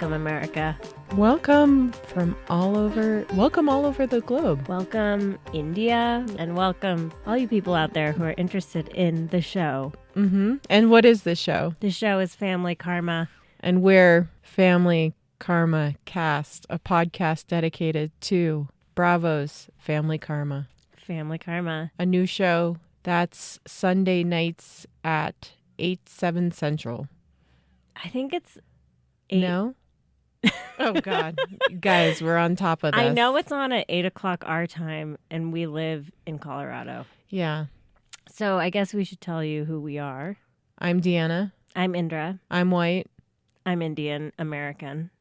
Welcome, America. Welcome all over the globe. Welcome, India, and welcome all you people out there who are interested in the show. Mm-hmm. And what is the show? The show is Family Karma. And we're Family Karma Kast, a podcast dedicated to Bravo's Family Karma. Family Karma. A new show that's Sunday nights at 7 Central. I think it's 8. No? Oh, God. Guys, we're on top of this. I know it's on at 8 o'clock our time, and we live in Colorado. Yeah. So I guess we should tell you who we are. I'm Deanna. I'm Indra. I'm white. I'm Indian American.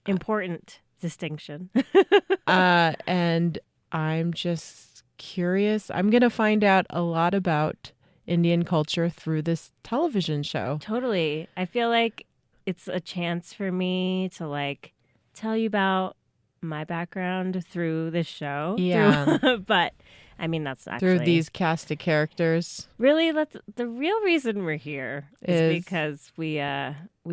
Important distinction. And I'm just curious. I'm going to find out a lot about Indian culture through this television show. Totally. I feel like it's a chance for me to tell you about my background through this show. Yeah. But I mean, that's actually through these cast of characters. Really, that's the real reason we're here is because we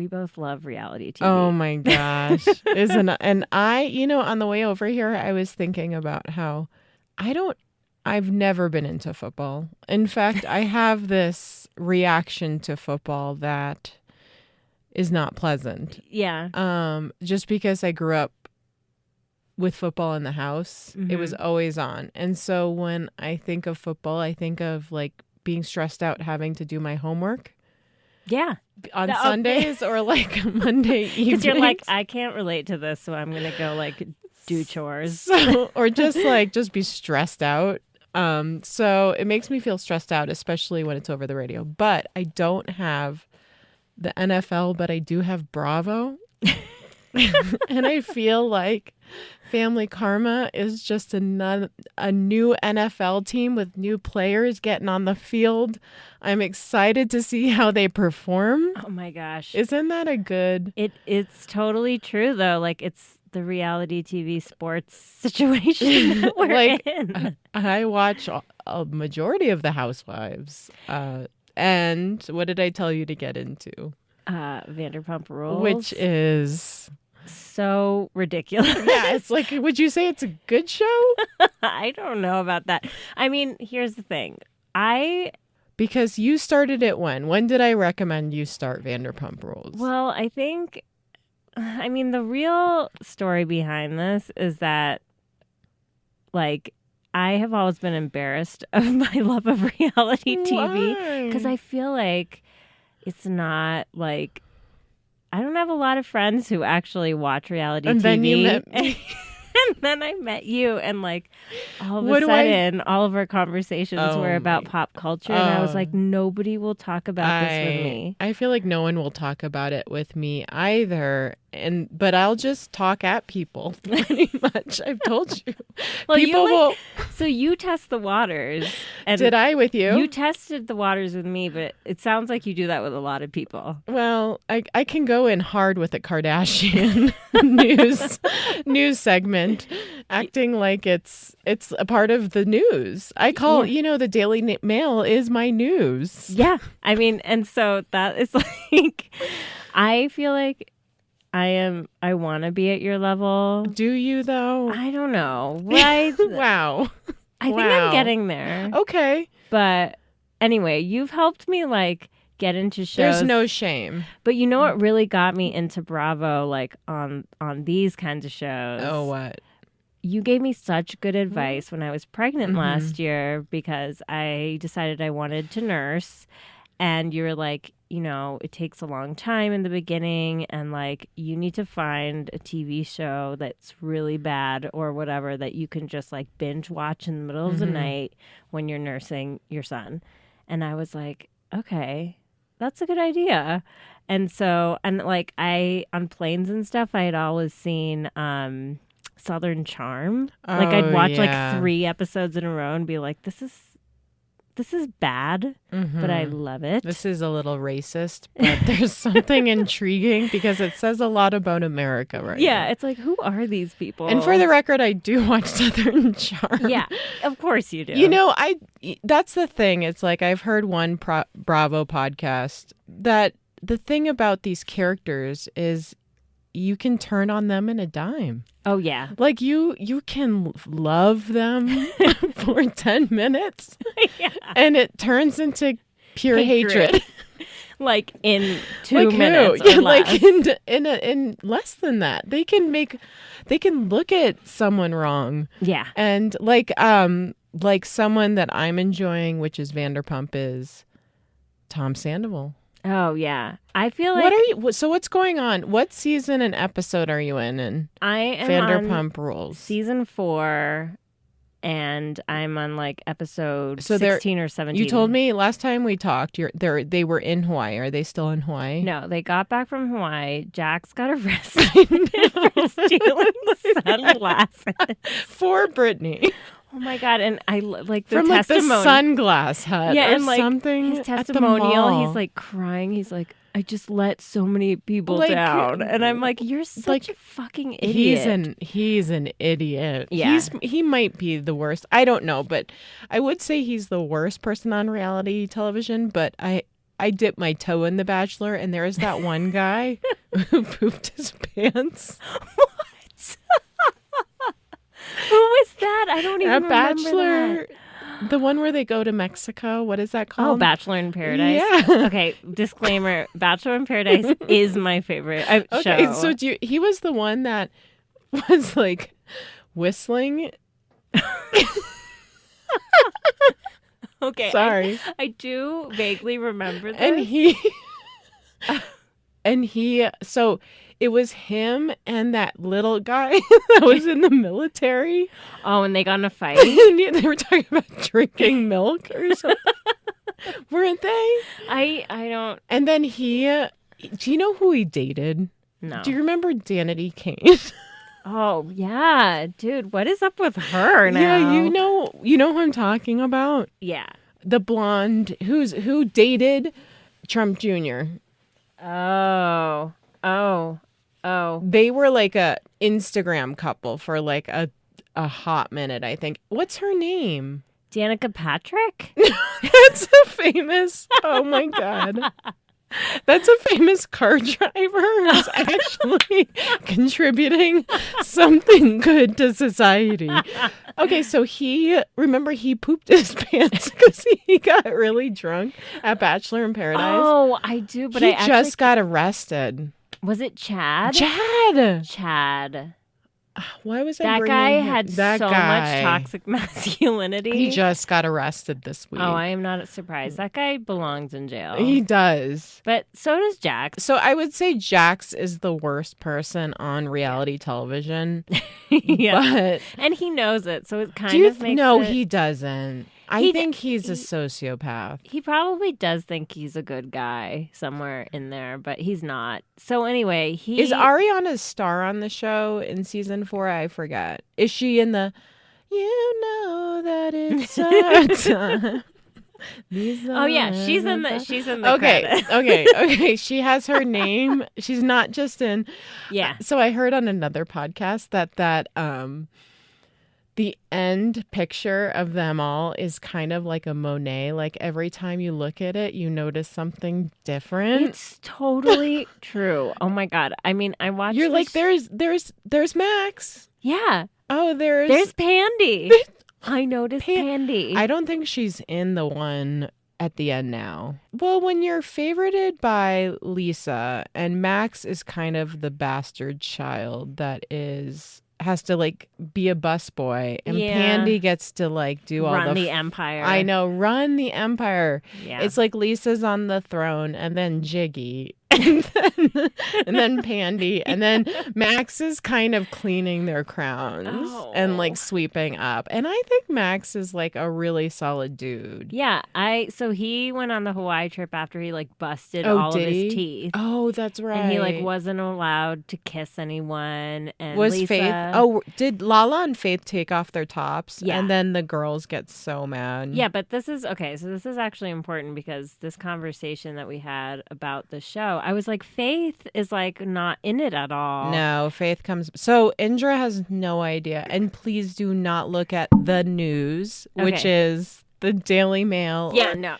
both love reality TV. Oh my gosh. And I, on the way over here, I was thinking about how I've never been into football. In fact, I have this reaction to football that is not pleasant. Yeah. Just because I grew up with football in the house, It was always on. And so when I think of football, I think of being stressed out having to do my homework. Yeah. On Sundays or Monday evenings. Because you're I can't relate to this, so I'm going to go do chores. So, or just be stressed out. So it makes me feel stressed out, especially when it's over the radio. But I don't have the NFL, but I do have Bravo. And I feel like Family Karma is just a new NFL team with new players getting on the field. I'm excited to see how they perform. Oh my gosh. Isn't that a good... It's totally true, though. It's the reality TV sports situation that we're in. I watch a majority of the Housewives. And what did I tell you to get into? Vanderpump Rules. Which is... so ridiculous. Yeah, it's would you say it's a good show? I don't know about that. I mean, here's the thing. Because you started it when? When did I recommend you start Vanderpump Rules? Well, the real story behind this is that, I have always been embarrassed of my love of reality TV. Because I feel like it's not, I don't have a lot of friends who actually watch reality TV. Then you met me. And then I met you, and all of a sudden, all of our conversations were about pop culture, and I was like, nobody will talk about this with me. I feel like no one will talk about it with me either. But I'll just talk at people pretty much. I've told you. Well, people will. So you test the waters. And did I with you? You tested the waters with me, but it sounds like you do that with a lot of people. Well, I can go in hard with a Kardashian news segment, acting like it's a part of the news. I call the Daily Mail is my news. Yeah, and so that is I feel like I want to be at your level. Do you though? I don't know. Right? Wow. I think I'm getting there. Okay. But anyway, you've helped me get into shows. There's no shame. But you know what really got me into Bravo on these kinds of shows? Oh, what? You gave me such good advice when I was pregnant last year because I decided I wanted to nurse. And you were like, it takes a long time in the beginning and you need to find a TV show that's really bad or whatever that you can just I watch in the middle of the night when you're nursing your son. And I was like, okay, that's a good idea. And so, I, on planes and stuff, I had always seen Southern Charm. I'd watch 3 episodes in a row and be like, this is bad, but I love it. This is a little racist, but there's something intriguing because it says a lot about America right now. It's who are these people? And for the record, I do watch Southern Charm. Yeah, of course you do. That's the thing. It's I've heard one Bravo podcast that the thing about these characters is you can turn on them in a dime. Oh, yeah. Like you can love them for 10 minutes Yeah. and it turns into pure hatred. Like in 2 Like minutes who? or Like less. in less than that. They can look at someone wrong. Yeah. And like someone that I'm enjoying, which is Vanderpump, is Tom Sandoval. Oh, yeah. I feel like... What's going on? What season and episode are you in I am Vanderpump on Rules? season 4, and I'm on like episode So 16 or 17. You told me last time we talked, they were in Hawaii. Are they still in Hawaii? No, they got back from Hawaii. Jax got arrested for stealing sunglasses. For Brittany. Oh my God. And I like the From like the testimony. Sunglass Hut Yeah, or and like something. his at the testimonial, mall. he's like crying. He's like, I just let so many people Like, down. And I'm like, you're such a fucking idiot. He's an idiot. Yeah. He might be the worst. I don't know, but I would say he's the worst person on reality television. But I dipped my toe in The Bachelor, and there is that one guy who pooped his pants. What? Who was that? I don't even remember Bachelor, that. the one where they go to Mexico. What is that called? Oh, Bachelor in Paradise. Yeah. Okay, disclaimer: Bachelor in Paradise is my favorite Okay, show. so he was the one that was like whistling. Okay, Sorry. I do vaguely remember this. So it was him and that little guy that was in the military. Oh, and they got in a fight. And they were talking about drinking milk or something. Weren't they? I don't And then do you know who he dated? know. Do you remember Danity Kane? Oh yeah, dude, what is up with her now? Yeah, you know who I'm talking about? Yeah. The blonde who dated Trump Jr. Oh. They were like a Instagram couple for like a hot minute, I think. What's her name? Danica Patrick? That's a famous. Oh my God. That's a famous car driver who's actually contributing something good to society. Okay, so he pooped his pants because he got really drunk at Bachelor in Paradise. Oh, I do, but he I just got arrested. Was it Chad? Chad. Why was I that bringing guy him? had That so guy. much toxic masculinity. He just got arrested this week. Oh, I am not surprised. That guy belongs in jail. He does. But so does Jax. So I would say Jax is the worst person on reality television. Yeah. But and he knows it, so it kind of makes No, it... he doesn't. I think he's a sociopath. He probably does think he's a good guy somewhere in there, but he's not. So anyway, Is Ariana Star on the show in season 4? I forget. Is she in the you know that it's our time? Oh yeah, she's in the Okay, credits. okay. She has her name. She's not just in. Yeah. So I heard on another podcast that the end picture of them all is kind of like a Monet. Like every time you look at it, you notice something different. It's totally true. Oh my God. I mean, I watched. You're like, there's Max. Yeah. Oh, there's Pandy. I noticed Pandy. I don't think she's in the one at the end now. Well, when you're favorited by Lisa and Max is kind of the bastard child that has to like be a busboy, and Pandy gets to like do all run the empire. I know, run the empire. Yeah. It's like Lisa's on the throne, and then Jiggy, and then Pandy, and then Max is kind of cleaning their crowns and like sweeping up. And I think Max is like a really solid dude. Yeah, so he went on the Hawaii trip after he like busted all of his teeth. Oh, that's right. And he like wasn't allowed to kiss anyone. And was Lisa... Faith? Oh, did Lala and Faith take off their tops? Yeah. And then the girls get so mad. Yeah, but this is okay. So this is actually important because this conversation that we had about the show, I was like, Faith is like not in it at all. No, Faith comes. So Indra has no idea. And please do not look at the news, which is the Daily Mail. Yeah, no.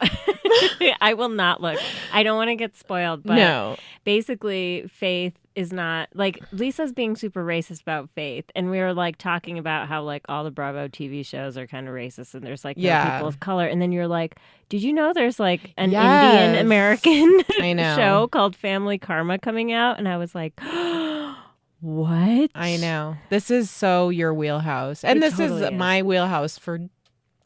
I will not look. I don't want to get spoiled, but No. basically Faith is not like Lisa's being super racist about Faith, and we were like talking about how like all the Bravo TV shows are kind of racist and there's like no people of color, and then you're like, did you know there's like an Indian American show called Family Karma coming out? And I was like, what? I know. This is so your wheelhouse. And this totally is my wheelhouse for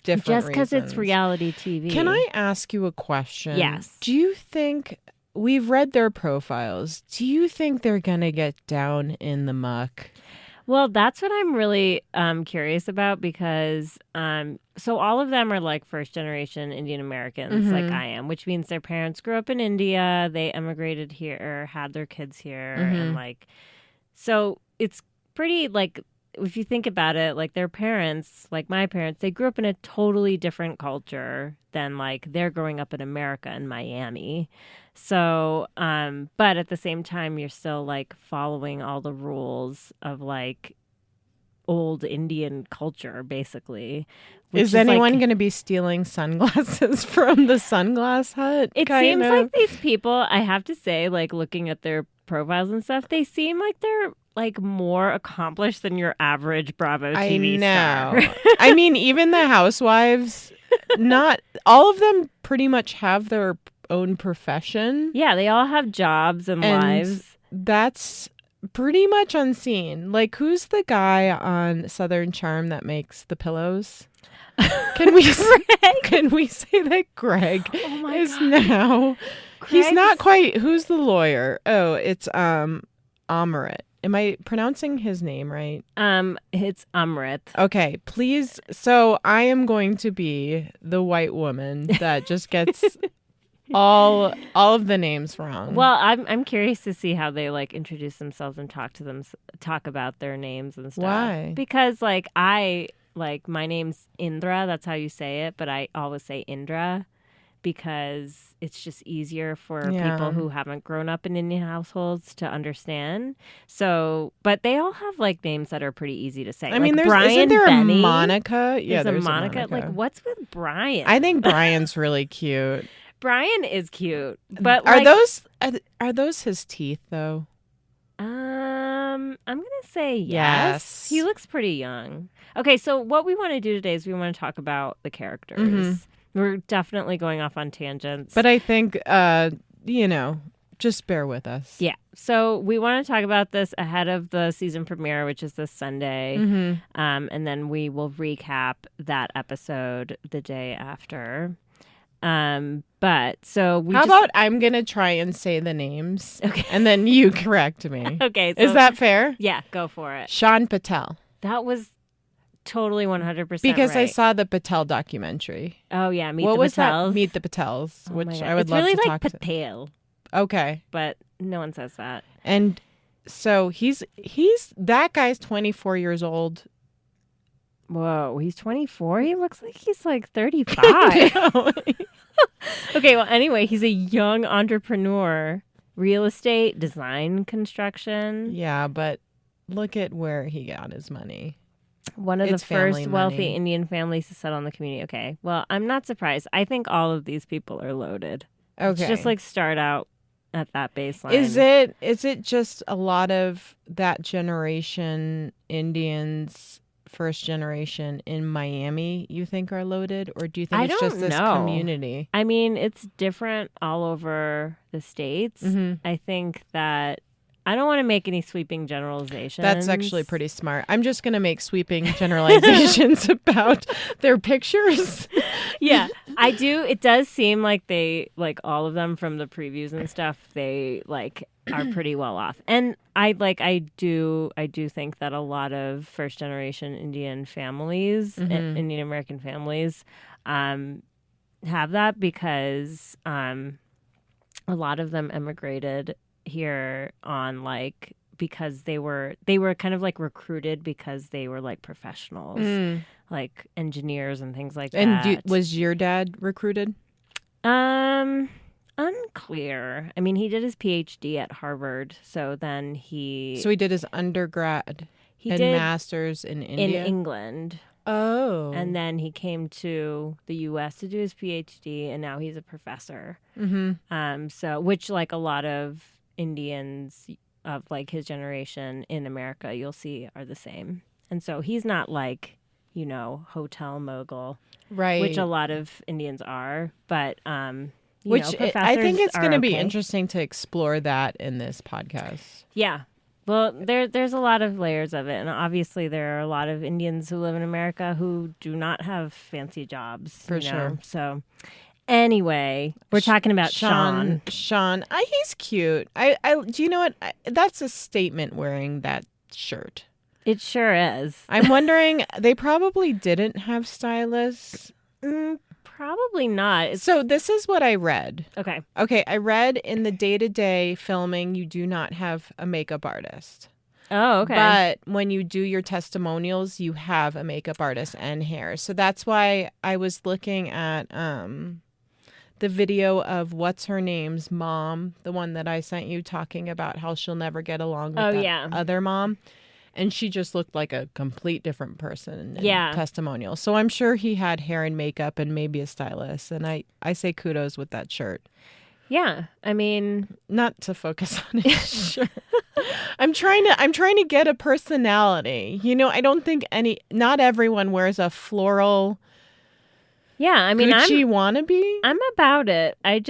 different just because reasons. It's reality TV. Can I ask you a question? Yes. Do you think, we've read their profiles, do you think they're going to get down in the muck? Well, that's what I'm really curious about because so all of them are like first generation Indian Americans like I am, which means their parents grew up in India, they emigrated here, had their kids here, and like, so it's pretty like, if you think about it, like their parents, like my parents, they grew up in a totally different culture than like they're growing up in America in Miami. So, but at the same time, you're still like following all the rules of like old Indian culture, basically. Is anyone going to be stealing sunglasses from the Sunglass Hut? It seems like these people, I have to say, like looking at their profiles and stuff, they seem like they're like more accomplished than your average Bravo TV star. I mean, even the housewives, not all of them pretty much have their own profession. Yeah, they all have jobs and lives. That's pretty much unseen. Like, who's the guy on Southern Charm that makes the pillows? Can we say that Greg is God. Now? Greg's... He's not quite. Who's the lawyer? Oh, it's Amrit. Am I pronouncing his name right? It's Amrit. Okay, please. So I am going to be the white woman that just gets all of the names wrong. Well, I'm curious to see how they like introduce themselves and talk about their names and stuff. Why? Because like my name's Indra, that's how you say it, but I always say Indra because it's just easier for people who haven't grown up in Indian households to understand. So, but they all have like names that are pretty easy to say. I mean, isn't there a Monica? Yeah, there's a Monica. Like, what's with Brian? I think Brian's really cute. Brian is cute, but are those his teeth though? I'm gonna say yes. He looks pretty young. Okay, so what we want to do today is we want to talk about the characters. Mm-hmm. We're definitely going off on tangents, but I think just bear with us. Yeah. So we want to talk about this ahead of the season premiere, which is this Sunday, and then we will recap that episode the day after. But so how about I'm gonna try and say the names, okay, and then you correct me. Okay, so, is that fair? Yeah, go for it. Sean Patel. That was totally 100% because right. I saw the Patel documentary. Oh yeah, What was that? Meet the Patels, which I would love really to like talk Patel. Okay, but no one says that. And so he's that guy's 24 years old. Whoa, he's 24? He looks like he's like 35. Okay, well, anyway, he's a young entrepreneur. Real estate, design, construction. Yeah, but look at where he got his money. One of the first wealthy Indian families to settle in the community. Okay, well, I'm not surprised. I think all of these people are loaded. Okay. Let's just like start out at that baseline. Is it just a lot of that generation Indians, first generation in Miami, you think are loaded, or do you think it's just this community? I mean, it's different all over the states. Mm-hmm. I think that I don't want to make any sweeping generalizations. That's actually pretty smart. I'm just going to make sweeping generalizations about their pictures. Yeah, I do. It does seem like they, like all of them from the previews and stuff, they like are pretty well off. And I do think that a lot of first generation Indian families, Indian American families, have that because a lot of them emigrated here on like because they were kind of like recruited because they were like professionals, like engineers and things like that. And was your dad recruited? Unclear. I mean, he did his PhD at Harvard, so then he did his undergrad and master's in India? In England. Oh. And then he came to the U.S. to do his PhD, and now he's a professor. So, which like a lot of Indians of like his generation in America, you'll see are the same. And so he's not like, hotel mogul, right? Which a lot of Indians are, but which I think it's going to be interesting to explore that in this podcast. Yeah. Well, there's a lot of layers of it, and obviously there are a lot of Indians who live in America who do not have fancy jobs. For sure. So, anyway, we're talking about Sean. Sean, he's cute. I do you know what? That's a statement wearing that shirt. It sure is. I'm wondering, they probably didn't have stylists. Probably not. So this is what I read. Okay. I read in the day-to-day filming, you do not have a makeup artist. Oh, okay. But when you do your testimonials, you have a makeup artist and hair. So that's why I was looking at the video of what's her name's mom, the one that I sent you, talking about how she'll never get along with other mom. And she just looked like a complete different person in testimonial. So I'm sure he had hair and makeup and maybe a stylist. And I say kudos with that shirt. Yeah. I mean, not to focus on his shirt. I'm trying to get a personality. I don't think not everyone wears a floral Gucci wannabe. I'm about it. I'm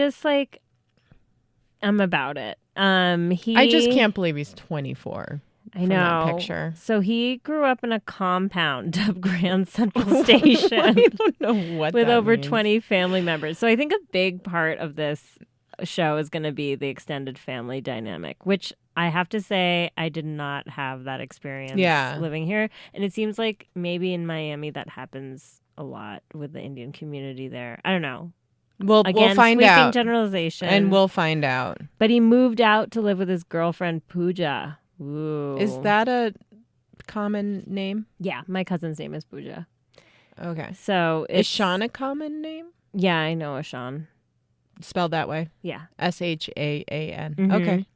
about it. I just can't believe he's 24. I know. That picture. So he grew up in a compound of Grand Central Station. I don't know what with that over means. 20 family members. So I think a big part of this show is going to be the extended family dynamic, which I have to say I did not have that experience living here. And it seems like maybe in Miami that happens a lot with the Indian community there. I don't know. We'll find out. Generalization. And we'll find out. But he moved out to live with his girlfriend, Pooja. Ooh. Is that a common name? Yeah, my cousin's name is Pooja. Okay. So is Sean a common name? Yeah, I know a Sean. Spelled that way? Yeah. Shaan. Mm-hmm. Okay.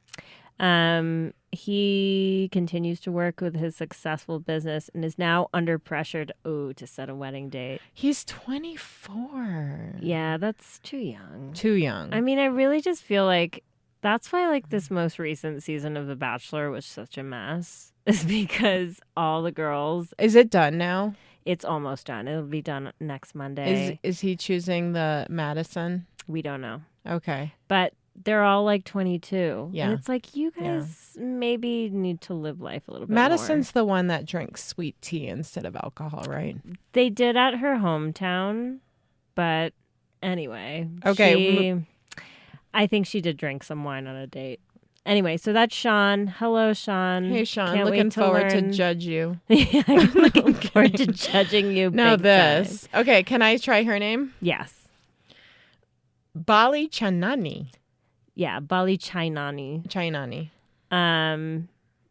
He continues to work with his successful business and is now under pressure to set a wedding date. He's 24. Yeah, that's too young. Too young. I mean, I really just feel like that's why like this most recent season of The Bachelor was such a mess. Is because all the girls. Is it done now? It's almost done. It'll be done next Monday. Is he choosing the Madison? We don't know. Okay. But they're all like 22. Yeah. And it's like, you guys maybe need to live life a little bit Madison's more. the one that drinks sweet tea instead of alcohol, right? They did at her hometown. But anyway. Okay. I think she did drink some wine on a date. Anyway, so that's Sean. Hello, Sean. Hey, Sean. Looking forward to judge you. Yeah, I'm looking forward to judging you. Now big this. time. Okay, can I try her name? Yes. Bali Chainani. Yeah, Bali Chainani.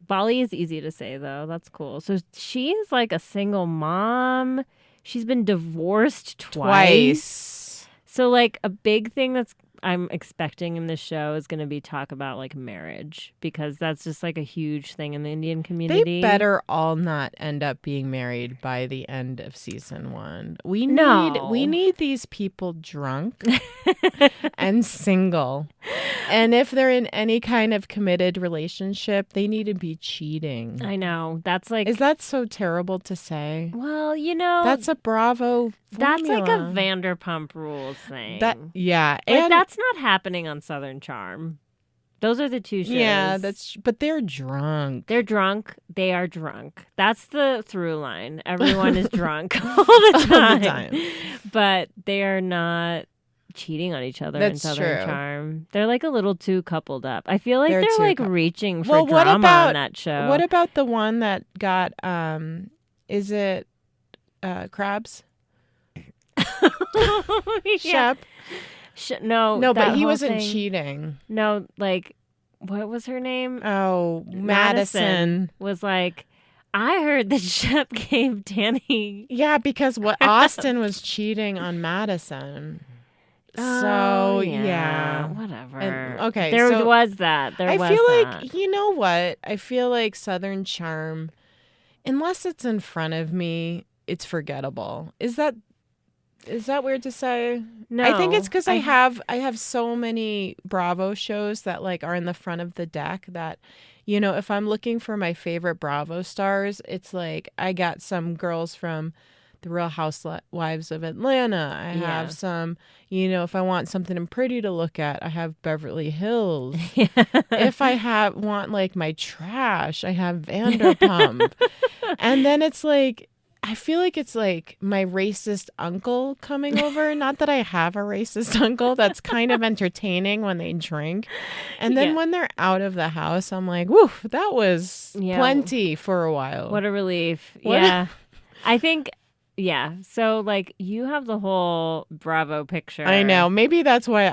Bali is easy to say, though. That's cool. So she is like a single mom. She's been divorced twice. So like a big thing I'm expecting in this show is going to be talk about like marriage, because that's just like a huge thing in the Indian community. They better all not end up being married by the end of season 1. We need these people drunk and single. And if they're in any kind of committed relationship, they need to be cheating. I know. That's like... Is that so terrible to say? Well, that's a Bravo formula. That's like a Vanderpump Rules thing. Yeah. And that's not happening on Southern Charm. Those are the two shows. Yeah, but they're drunk. They're drunk. They are drunk. That's the through line. Everyone is drunk all the time. But they are not cheating on each other in Southern Charm. They're like a little too coupled up. I feel like they're like reaching for drama on that show. What about the one that got is it Krabs? Shep? No, but he wasn't cheating. No, like, what was her name? Oh, Madison was like, I heard that Shep gave Danny. Yeah, because Austin was cheating on Madison. So, yeah. Whatever. Okay. There was that. I feel like, you know what? I feel like Southern Charm, unless it's in front of me, it's forgettable. Is that weird to say? No. I think it's because I have so many Bravo shows that like are in the front of the deck that, you know, if I'm looking for my favorite Bravo stars, it's like I got some girls from The Real Housewives of Atlanta. I have some, you know, if I want something pretty to look at, I have Beverly Hills. If I want like my trash, I have Vanderpump. And then it's like, I feel like it's like my racist uncle coming over. Not that I have a racist uncle. That's kind of entertaining when they drink. And then when they're out of the house, I'm like, woo, that was plenty for a while. What a relief. Yeah. I think, so like you have the whole Bravo picture. I know. Maybe that's why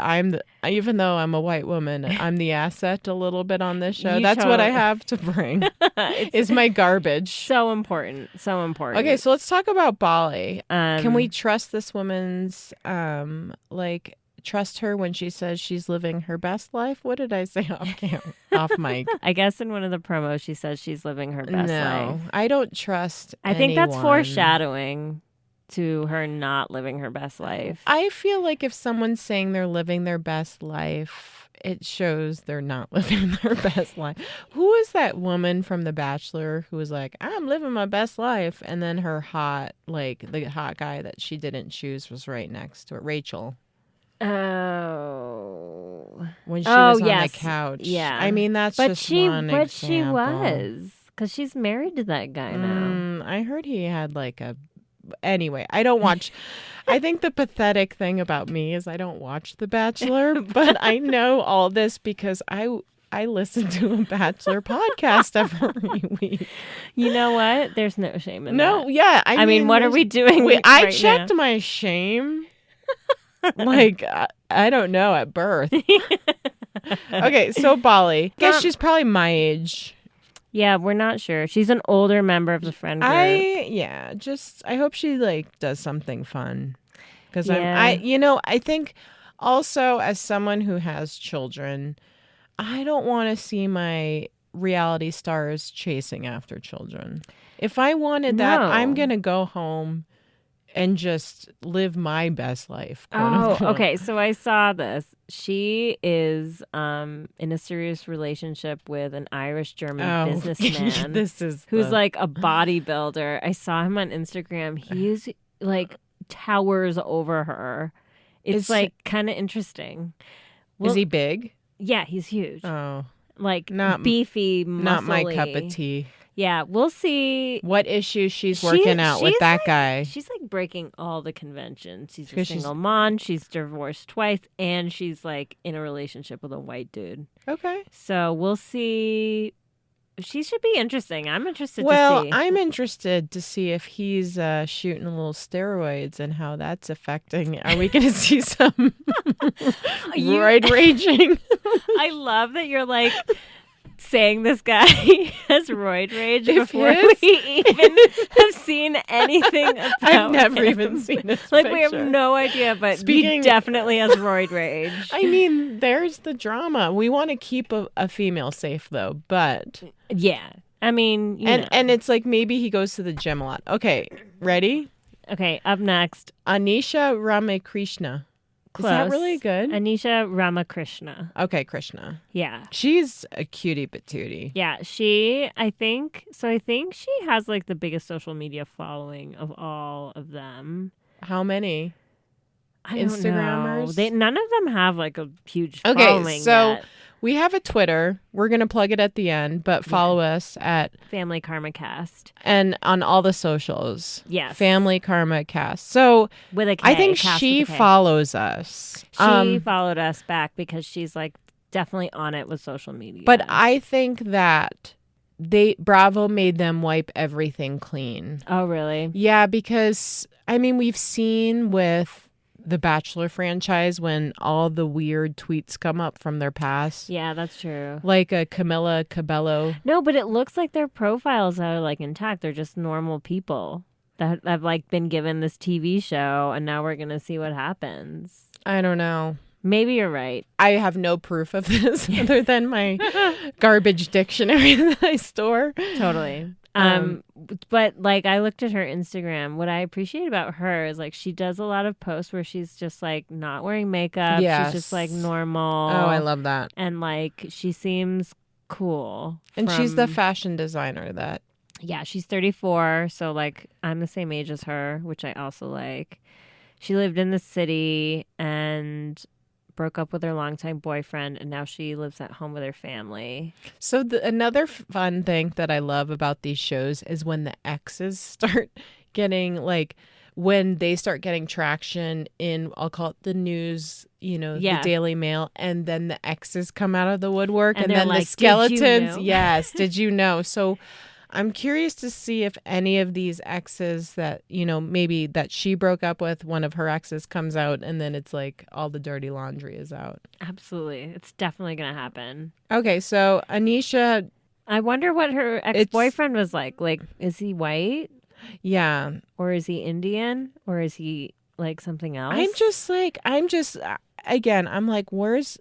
even though I'm a white woman, I'm the asset a little bit on this show. That's what I have to bring is my garbage. So important. So important. Okay, so let's talk about Bali. Can we trust this woman's, trust her when she says she's living her best life? What did I say off mic? I guess in one of the promos she says she's living her best life. No, I don't trust I think that's foreshadowing to her not living her best life. I feel like if someone's saying they're living their best life, it shows they're not living their best life. Who is that woman from The Bachelor who was like, I'm living my best life? And then her the hot guy that she didn't choose was right next to it, Rachel. Oh. When she was on the couch. Yeah. I mean, that's one example. But she was. Because she's married to that guy now. I heard he had Anyway, I don't watch. I think the pathetic thing about me is I don't watch The Bachelor, but I know all this because I listen to a Bachelor podcast every week. You know what? There's no shame in that. No, yeah. I mean, what are we doing? I checked my shame. I don't know, at birth. Okay, so Bali. Guess she's probably my age. Yeah, we're not sure. She's an older member of the friend group. I hope she does something fun. Because I think also as someone who has children, I don't want to see my reality stars chasing after children. If I wanted that, I'm going to go home and just live my best life. Okay. So I saw this. She is in a serious relationship with an Irish-German businessman who's like a bodybuilder. I saw him on Instagram. He's like towers over her. It's kind of interesting. Is he big? Yeah, he's huge. Oh. Not beefy, muscly. Not my cup of tea. Yeah, we'll see what issues she's working out with that guy. She's breaking all the conventions. She's a single mom. She's divorced twice, and she's in a relationship with a white dude. Okay. So we'll see. She should be interesting. I'm interested to see. Well, I'm interested to see if he's shooting a little steroids and how that's affecting. Are we going to see some roid raging? I love that you're saying this guy has roid rage before we even have seen anything about I've never him. even seen this picture. We have no idea, but he definitely has roid rage. I mean, there's the drama. We want to keep a female safe, though, but... Yeah. I mean, and it's maybe he goes to the gym a lot. Okay, ready? Okay, up next. Anisha Ramakrishna. Close. Is that really good? Anisha Ramakrishna. Okay, Krishna. Yeah. She's a cutie patootie. Yeah, I think she has the biggest social media following of all of them. How many? I don't Instagrammers? know. None of them have a huge following yet. We have a Twitter. We're going to plug it at the end, but follow us at Family Karma Kast. And on all the socials. Yes. Family Karma Kast. So with a K, I think she follows us. She followed us back because she's definitely on it with social media. But I think that Bravo made them wipe everything clean. Oh, really? Yeah, because we've seen with the Bachelor franchise when all the weird tweets come up from their past. Yeah, that's true. Like a Camila Cabello. No, but it looks like their profiles are intact. They're just normal people that have been given this TV show, and now we're gonna see what happens. I don't know. Maybe you're right. I have no proof of this other than my garbage dictionary that I store. Totally. But like I looked at her Instagram. What I appreciate about her is like she does a lot of posts where she's just like not wearing makeup. Yes. She's just like normal. Oh, I love that. And like she seems cool. And she's the fashion designer that. Yeah, she's 34, so like I'm the same age as her, which I also like. She lived in the city and broke up with her longtime boyfriend, and now she lives at home with her family. So another fun thing that I love about these shows is when the exes start getting like when they start getting traction in, I'll call it the news, the Daily Mail, and then the exes come out of the woodwork, and then like, the skeletons. Did you know? Yes, did you know? So I'm curious to see if any of these exes that, maybe that she broke up with, one of her exes comes out, and then it's like all the dirty laundry is out. Absolutely. It's definitely going to happen. Okay, so Anisha. I wonder what her ex-boyfriend was like. Like, is he white? Yeah. Or is he Indian? Or is he like something else? Again, I'm like, where's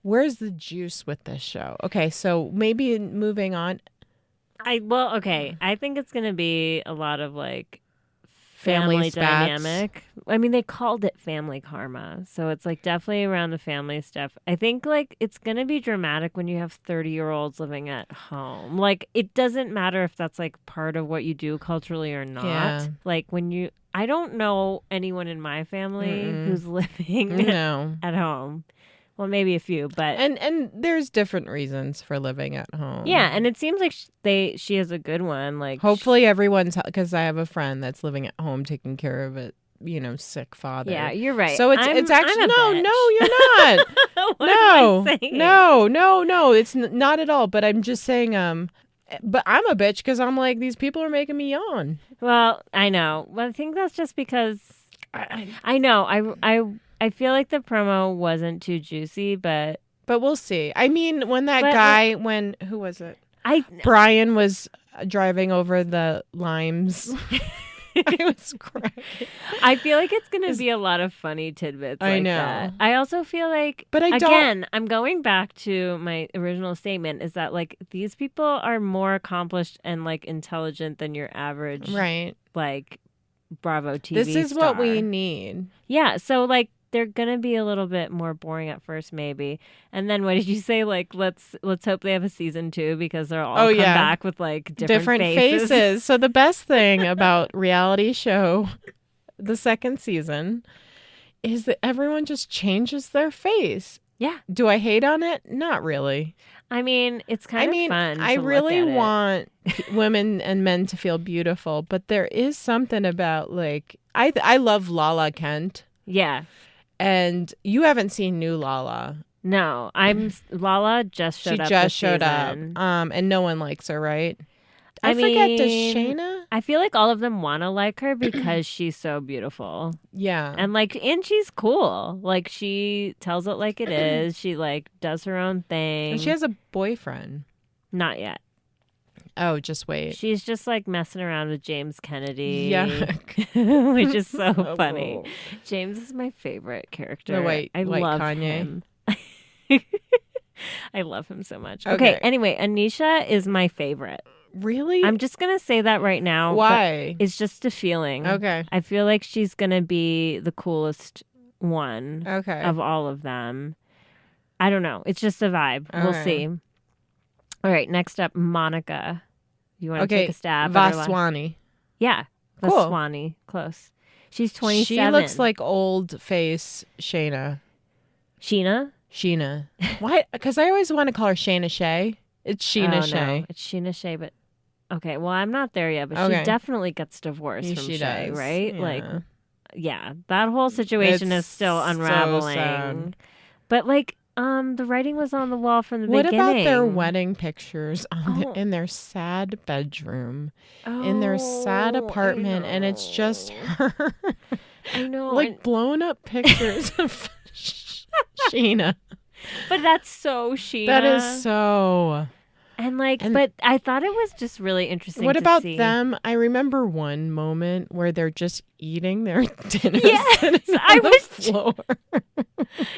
the juice with this show? Okay, so maybe moving on. I think it's going to be a lot of like family dynamic. I mean, they called it Family Karma. So it's like definitely around the family stuff. I think like it's going to be dramatic when you have 30-year-olds living at home. Like it doesn't matter if that's like part of what you do culturally or not. Yeah. Like I don't know anyone in my family who's living at home. Well, maybe a few, but and there's different reasons for living at home. Yeah, and it seems like she has a good one. Like hopefully everyone's, because I have a friend that's living at home taking care of it. Sick father. Yeah, you're right. So it's actually no, you're not. What am I saying? No, it's not at all. But I'm just saying, but I'm a bitch because I'm like, these people are making me yawn. Well, I know. Well, I think that's just because I know. I feel like the promo wasn't too juicy, but we'll see. I mean, when who was it? Brian was driving over the limes. I was crying. I feel like it's going to be a lot of funny tidbits. I know. That. I also feel like, but I'm going back to my original statement is that like these people are more accomplished and like intelligent than your average, right? Like Bravo TV. This is what we need. Yeah. So like. They're gonna be a little bit more boring at first, maybe, and then what did you say? Like, let's hope they have a season 2 because they'll all come back with like different faces. So the best thing about reality show, the second season, is that everyone just changes their face. Yeah. Do I hate on it? Not really. I mean, it's kind of fun. I really want women and men to feel beautiful, but there is something about like I love Lala Kent. Yeah. And you haven't seen new Lala. No, Lala just showed up. She just showed up. And no one likes her, right? I forget, does Shayna? I feel like all of them want to like her because she's so beautiful. Yeah. And she's cool. Like she tells it like it is. She like does her own thing. And she has a boyfriend. Not yet. Oh, just wait. She's just like messing around with James Kennedy. Yuck. Which is so funny. James is my favorite character. I love Kanye. him. I love him so much. Okay, anyway, Anisha is my favorite. Really? I'm just going to say that right now. Why? It's just a feeling. Okay. I feel like she's going to be the coolest one of all of them. I don't know. It's just a vibe. Okay. We'll see. All right, next up, Monica. You want to take a stab? Vaswani. Yeah. Cool. Vaswani. Close. She's 27. She looks like old face Shayna. Sheena? Why? Because I always want to call her Shayna Shay. It's Sheena Shay. No, it's Sheena Shay, but okay. Well, I'm not there yet, but she definitely gets divorced from Shay, right? Yeah. Like, yeah, that whole situation is still unraveling. So sad. But like, the writing was on the wall from the beginning. What about their wedding pictures in their sad bedroom, in their sad apartment, and it's just her? I know, like blown up pictures of Sheena. But that's so Sheena. That is so. But I thought it was just really interesting. What about see. them? I remember one moment where they're just eating their dinner. Yes, I was the floor.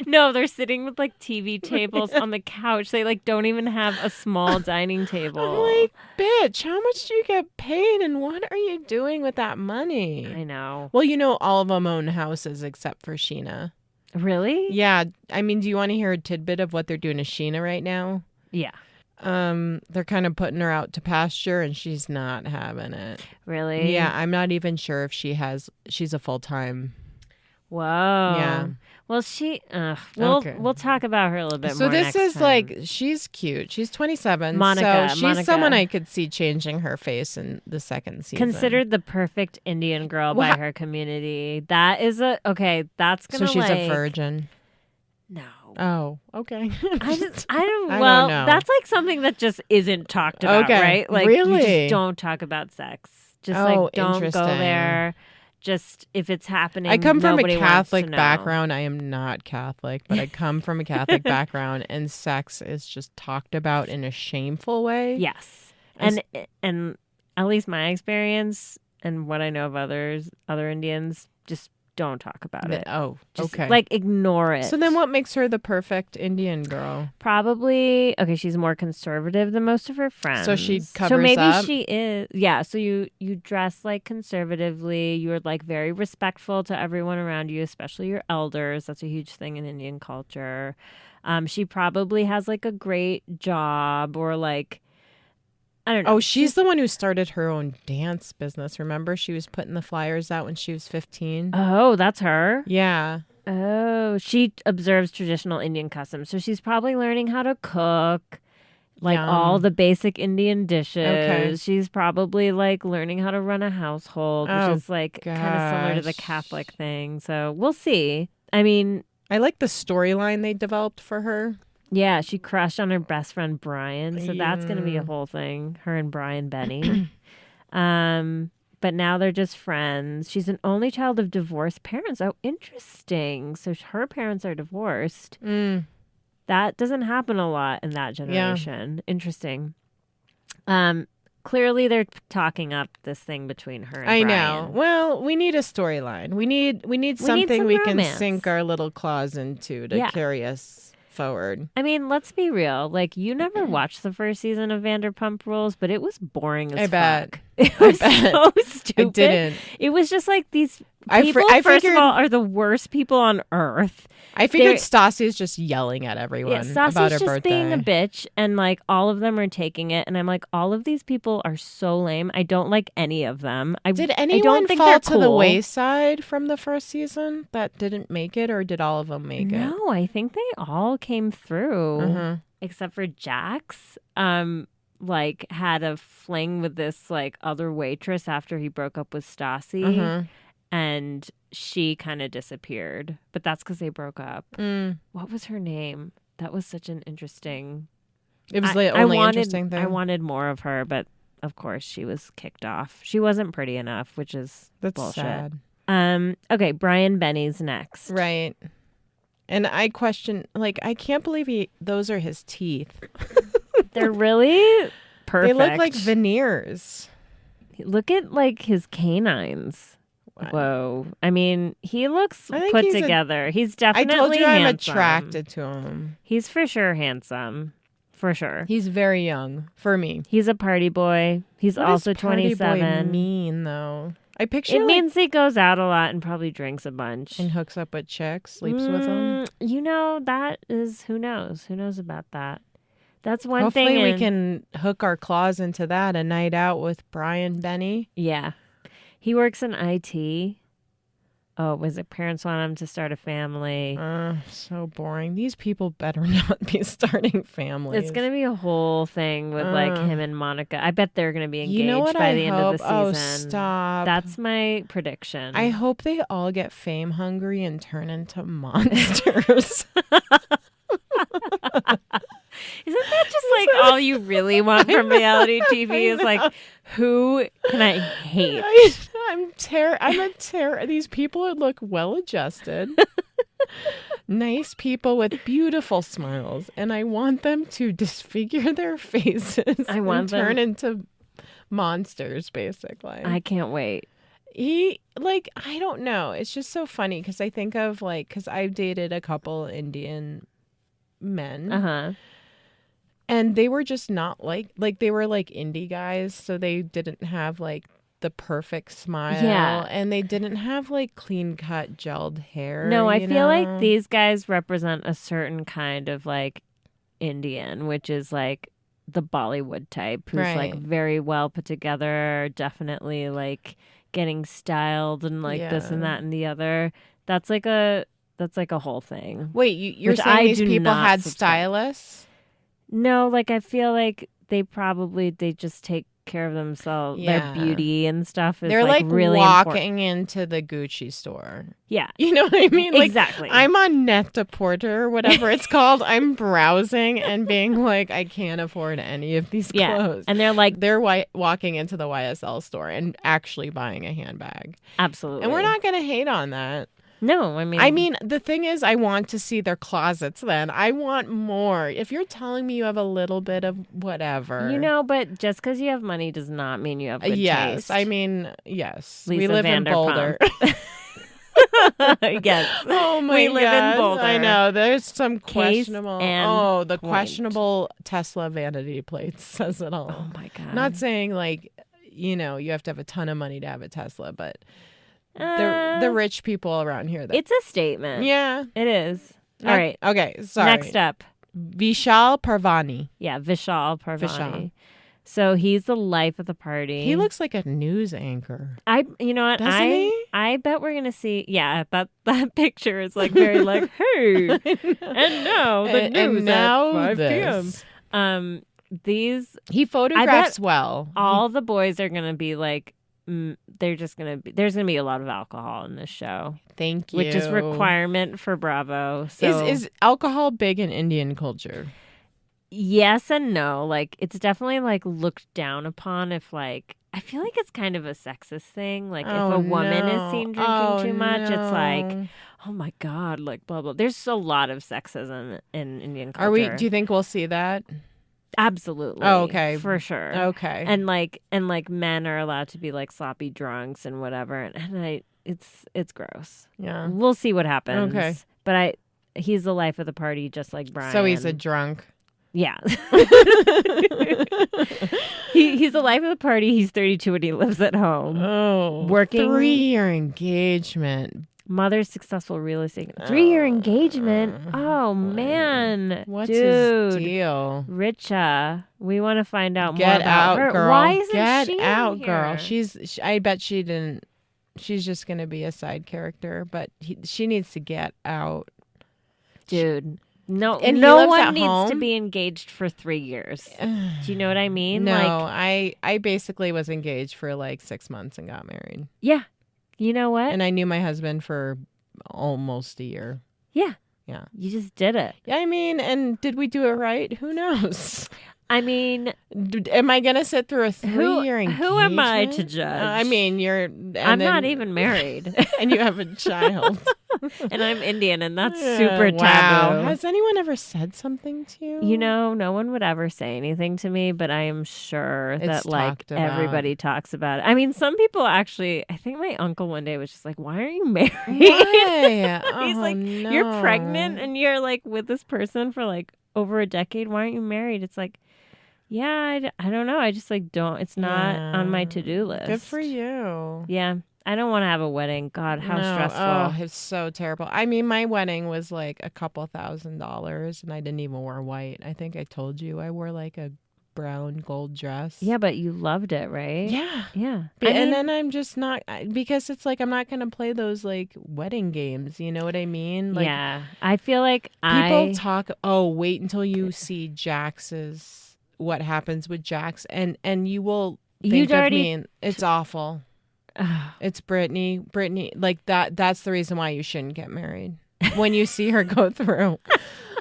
No, they're sitting with like TV tables on the couch. They like don't even have a small dining table. I'm like, bitch, how much do you get paid and what are you doing with that money? I know. Well, all of them own houses except for Sheena. Really? Yeah. I mean, do you want to hear a tidbit of what they're doing to Sheena right now? Yeah. They're kind of putting her out to pasture and she's not having it. Really? Yeah, I'm not even sure if she's a full-time. Whoa. Yeah. Well, we'll talk about her a little bit more. So this is time. like, she's cute. She's 27. Monica. So she's someone I could see changing her face in the second season. Considered the perfect Indian girl by her community. That is that's gonna. So she's a virgin. No. Oh, okay. I don't know. That's like something that just isn't talked about, right? Like, really? You just don't talk about sex. Just like don't go there. Just if it's happening. I come from a Catholic background. background. I am not Catholic, but I come from a Catholic background, and sex is just talked about in a shameful way. Yes, and at least my experience and what I know of other Indians, just don't talk about it. Oh, just, okay. Like ignore it. So then what makes her the perfect Indian girl? Probably, she's more conservative than most of her friends. So she covers So maybe up? she is. Yeah, so you dress like conservatively. You're like very respectful to everyone around you, especially your elders. That's a huge thing in Indian culture. She probably has like a great job or like, I don't know. Oh, she's the one who started her own dance business. Remember? She was putting the flyers out when she was 15. Oh, that's her? Yeah. Oh, she observes traditional Indian customs. So she's probably learning how to cook, like all the basic Indian dishes. Okay. She's probably like learning how to run a household, which is like kind of similar to the Catholic thing. So we'll see. I mean, I like the storyline they developed for her. Yeah, she crushed on her best friend Brian, so that's going to be a whole thing. Her and Brian Benny. But now they're just friends. She's an only child of divorced parents. Oh, interesting. So her parents are divorced. That doesn't happen a lot in that generation. Yeah. Interesting. Clearly, they're talking up this thing between her and Brian. I know. Well, we need a storyline. We need something we can sink our little claws into to carry us forward. I mean, let's be real. Like, you never watched the first season of Vanderpump Rules, but it was boring as fuck. It was so stupid. I didn't. It was just like these people, first of all, are the worst people on earth. I figured Stassi is just yelling at everyone about her birthday. Just being a bitch, and like all of them are taking it. And I'm like, all of these people are so lame. I don't like any of them. Did anyone fall to the wayside from the first season that didn't make it, or did all of them make it? No, I think they all came through, except for Jax. Like had a fling with this like other waitress after he broke up with Stassi. And she kind of disappeared. But that's because they broke up. What was her name? That was such an interesting... It was the only interesting thing. I wanted more of her, but of course she was kicked off. She wasn't pretty enough, which is bullshit. Sad. Okay, Brian Benny's next. Right. And I question, like, I can't believe those are his teeth. They're really perfect. They look like veneers. Look at, like, his canines. Whoa. I mean, he looks put together. He's definitely handsome. I told you I'm attracted to him. He's for sure handsome. For sure. He's very young for me. He's a party boy. He's also 27. What does party boy mean, though? I picture it means he goes out a lot and probably drinks a bunch. And hooks up with chicks, sleeps with them. You know, that is, who knows? Who knows about that? That's one Hopefully thing. Hopefully we can hook our claws into that, a night out with Brian Benny. Yeah. He works in IT. Oh, was it parents want him to start a family? So boring. These people better not be starting families. It's going to be a whole thing with like him and Monica. I bet they're going to be engaged by the end of the season. Oh, stop. That's my prediction. I hope they all get fame hungry and turn into monsters. Isn't that just like all you really want from reality TV is like, who can I hate? These people look well adjusted. Nice people with beautiful smiles. And I want them to disfigure their faces. I want them turn into monsters, basically. I can't wait. He, like, I don't know. It's just so funny because I think of, like, because I've dated a couple Indian men. Uh-huh. And they were just not like they were like indie guys. So they didn't have, like, the perfect smile. Yeah. And they didn't have, like, clean cut gelled hair. No, I you feel like know? these guys represent a certain kind of like Indian, which is like the Bollywood type, who's like Right. very well put together, definitely like getting styled and like this and Yeah. that and the other. That's like a whole thing. Wait, you're Which saying I these do people not had subscribe. stylists? No, like I feel like they just take care of themselves. Yeah. Their beauty and stuff is They're like really walking important. into the Gucci store. Yeah. You know what I mean? Like, Exactly. I'm on Net-a-Porter or whatever it's called. I'm browsing and being like, I can't afford any of these Yeah. clothes. And they're like, They're walking into the YSL store and actually buying a handbag. absolutely. And we're not going to hate on that. No, I mean, the thing is, I want to see their closets then. I want more. If you're telling me you have a little bit of whatever. you know, but just because you have money does not mean you have good yes. taste. I mean, yes. Lisa we live in Boulder. Yes. Oh my We live in God. Boulder. I know. There's some Case questionable. and The point. questionable Tesla vanity plates says it all. Oh my God. Not saying like, you have to have a ton of money to have a Tesla, but the rich people around here. It's a statement. Yeah. It is. All right. Okay. Sorry. Next up. Vishal Parvani. Yeah, Vishal Parvani. Vishal. So he's the life of the party. He looks like a news anchor. You know what? Doesn't he? I bet we're gonna see. Yeah, that picture is like very like, hey, and now the news and now at 5 this. p.m. These He photographs well. all the boys are gonna be like, there's gonna be a lot of alcohol in this show. Thank you. Which is requirement for Bravo. So Is alcohol big in Indian culture? yes and no. Like it's definitely like looked down upon if like I feel like it's kind of a sexist thing. Like if a woman is seen drinking too much, it's like, oh my God, like blah blah. There's a lot of sexism in Indian culture. Do you think we'll see that? Absolutely. Oh, okay. For sure. Okay. And like men are allowed to be like sloppy drunks and whatever. And it's gross. Yeah. We'll see what happens. Okay. But he's the life of the party, just like Brian. So he's a drunk. Yeah. He's the life of the party. He's 32 and he lives at home. Oh. Working. 3-year engagement. Mother's successful real estate. 3-year engagement. Oh man. What's Dude. his deal? Richa. We want to find out more Get about out, her. girl. Why isn't Get she out, in girl. here? I bet she didn't. She's just going to be a side character, but she needs to get out. Dude. No, And he no lives one at needs to home? be engaged for 3 years. Do you know what I mean? No, Like, I basically was engaged for like 6 months and got married. yeah. You know what? And I knew my husband for almost a year. Yeah. Yeah. You just did it. Yeah, I mean, and did we do it right? Who knows? I mean, Am I going to sit through a 3-year engagement? who am I to judge? I mean, I'm not even married. And you have a child. And I'm Indian, and that's Yeah, super wow. taboo. Has anyone ever said something to you? You know, no one would ever say anything to me, but I am sure that like talked about. everybody talks about it. I mean, some people actually, I think my uncle one day was just like, why aren't you married? Why? He's Oh, like, no. you're pregnant and you're like with this person for like over a decade. Why aren't you married? It's like, yeah, I don't know. I just like don't, it's not on my to-do list. Good for you. Yeah. I don't want to have a wedding. God, how No, stressful. Oh, it's so terrible. I mean, my wedding was like a couple $1,000s, and I didn't even wear white. I think I told you I wore like a brown gold dress. Yeah, but you loved it, right? Yeah. Yeah. And then I'm just not, because it's like I'm not going to play those like wedding games. You know what I mean? Like, yeah. I feel like people talk, wait until you see Jax's, what happens with Jax, and you will think You'd of already- me, and it's awful. It's Brittany, like that's the reason why you shouldn't get married. When you see her go through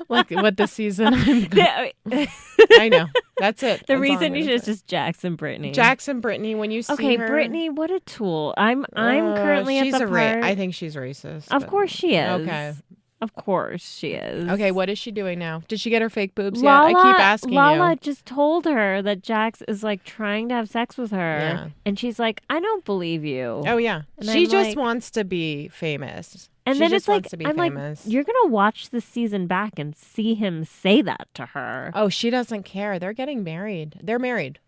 like what the season I know. That's it. The That's reason all you I'm should is gonna just Jackson Brittany. say. Jackson Brittany, when you see Okay, her. Brittany, what a tool. I'm currently she's at the part. I think she's racist. Of but- course she is. Okay. Of course she is. Okay, what is she doing now? Did she get her fake boobs yet? I keep asking Lala you. just told her that Jax is like trying to have sex with her. Yeah. And she's like, I don't believe you. Oh, yeah. And She I'm just like- wants to be famous. And she then just it's like, wants to be I'm famous. like, you're going to watch the season back and see him say that to her. Oh, she doesn't care. They're getting married. They're married.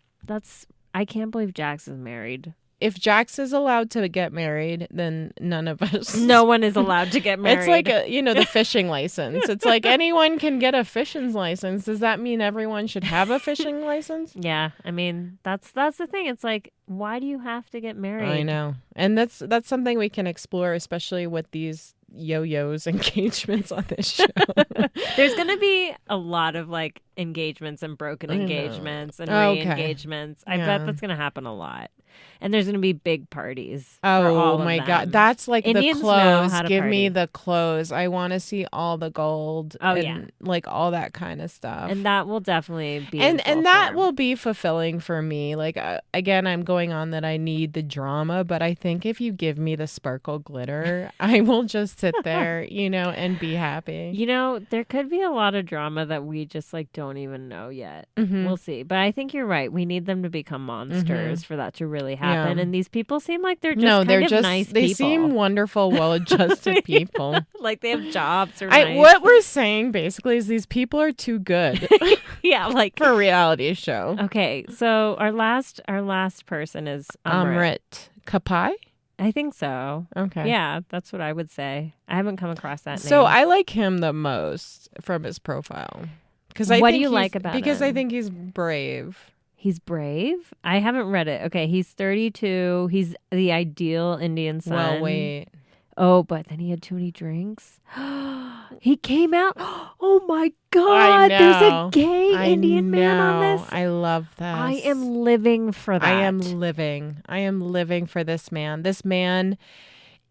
I can't believe Jax is married. If Jax is allowed to get married, then none of us. No one is allowed to get married. It's like the fishing license. It's like anyone can get a fishing license. Does that mean everyone should have a fishing license? Yeah, I mean that's the thing. It's like, why do you have to get married? I know, and that's something we can explore, especially with these yo-yos engagements on this show. There's gonna be a lot of like engagements and broken engagements and re-engagements. I bet that's gonna happen a lot. And there's going to be big parties. For all of my them. God. That's like Indians the know clothes. how to Give party. me the clothes. I want to see all the gold. Oh, and, yeah. like all that kind of stuff. And that will definitely be and in full that form. will be fulfilling for me. Like, again, I'm going on that I need the drama, but I think if you give me the sparkle glitter, I will just sit there, and be happy. There could be a lot of drama that we just like don't even know yet. Mhm. We'll see. But I think you're right. We need them to become monsters for that to really happen. Yeah. And these people seem like they're just nice they people. seem wonderful, well-adjusted people. Like they have jobs or nice. What we're saying basically is these people are too good Yeah, like for a reality show. Okay, so our last person is Amrit. Kapai? I think so. Okay. Yeah, that's what I would say. I haven't come across that name. So I like him the most from his profile. What do you like about him? Because I think he's brave. He's brave? I haven't read it. Okay, he's 32. He's the ideal Indian son. Well, wait. Oh, but then he had too many drinks. He came out. Oh my God. There's a gay Indian man on this. I love that. I am living for that. I am living for this man. This man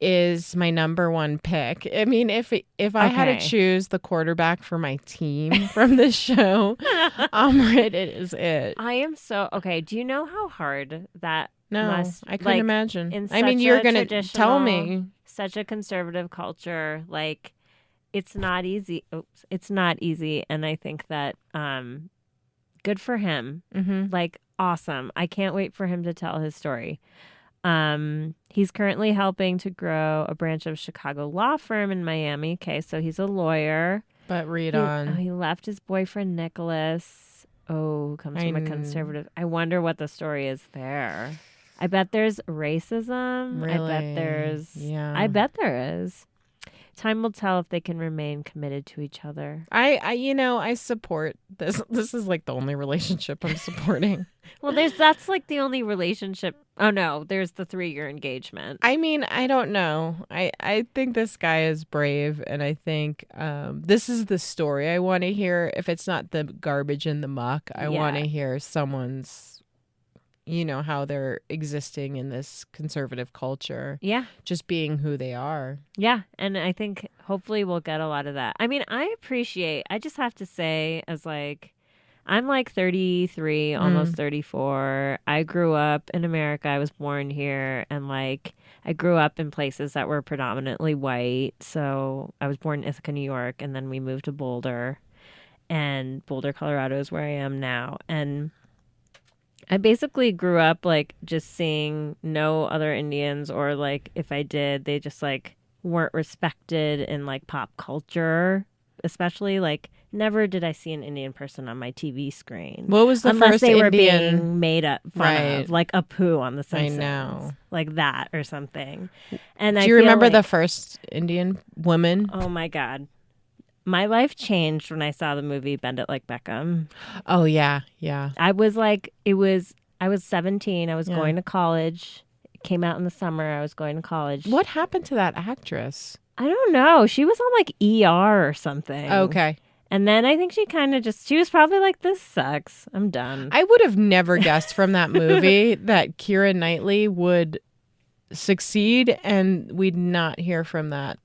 is my number one pick. I mean, if I had to choose the quarterback for my team from this show, Amrit is it. I am so okay. Do you know how hard that must? I couldn't imagine. I mean, you're gonna tell me. Such a conservative culture, like it's not easy. Oops, it's not easy, and I think that good for him. Mm-hmm. Like awesome. I can't wait for him to tell his story. He's currently helping to grow a branch of Chicago law firm in Miami. Okay, so he's a lawyer. But He left his boyfriend Nicholas. Oh, comes from a conservative. I wonder what the story is there. I bet there's racism. Really? I bet there is. Time will tell if they can remain committed to each other. I support this. This is like the only relationship I'm supporting. Well, that's like the only relationship. Oh no, there's the 3-year engagement. I mean, I don't know. I think this guy is brave, and I think this is the story I want to hear. If it's not the garbage in the muck, I want to hear someone's, how they're existing in this conservative culture. Yeah. Just being who they are. Yeah. And I think hopefully we'll get a lot of that. I mean, I just have to say, I'm like 33, almost 34. I grew up in America. I was born here. And I grew up in places that were predominantly white. So I was born in Ithaca, New York. And then we moved to Boulder. And Boulder, Colorado is where I am now. And I basically grew up just seeing no other Indians, or if I did, they just weren't respected in pop culture, especially never did I see an Indian person on my TV screen. What was the unless first they were Indian being made up fun of, like Apu on The Simpsons. I know, like that or something. And do you remember the first Indian woman? Oh my God. My life changed when I saw the movie Bend It Like Beckham. Oh, yeah. Yeah. I was 17. I was going to college. It came out in the summer. I was going to college. What happened to that actress? I don't know. She was on ER or something. Okay. And then I think she kind of she was probably like, this sucks. I'm done. I would have never guessed from that movie that Keira Knightley would succeed and we'd not hear from that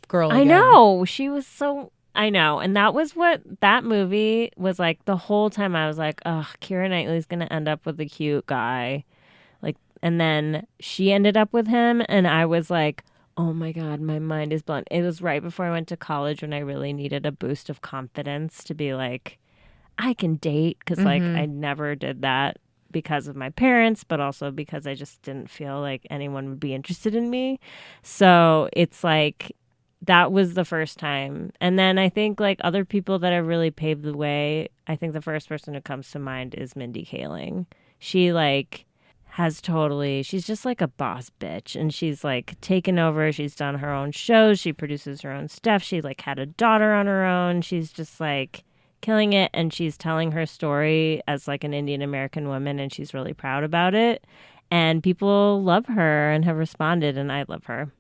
girl again. I know. She was so... I know. And that was what that movie was like. The whole time I was like, oh, Keira Knightley's going to end up with a cute guy. And then she ended up with him. And I was like, Oh my God, my mind is blown. It was right before I went to college when I really needed a boost of confidence to be like, I can date. Because like I never did that because of my parents, but also because I just didn't feel like anyone would be interested in me. So it's like, that was the first time. And then I think like other people that have really paved the way, I think the first person who comes to mind is Mindy Kaling. She like she's just like a boss bitch, and she's like taken over. She's done her own shows. She produces her own stuff. She like had a daughter on her own. She's just like killing it, and she's telling her story as like an Indian American woman, and she's really proud about it. And people love her and have responded, and I love her.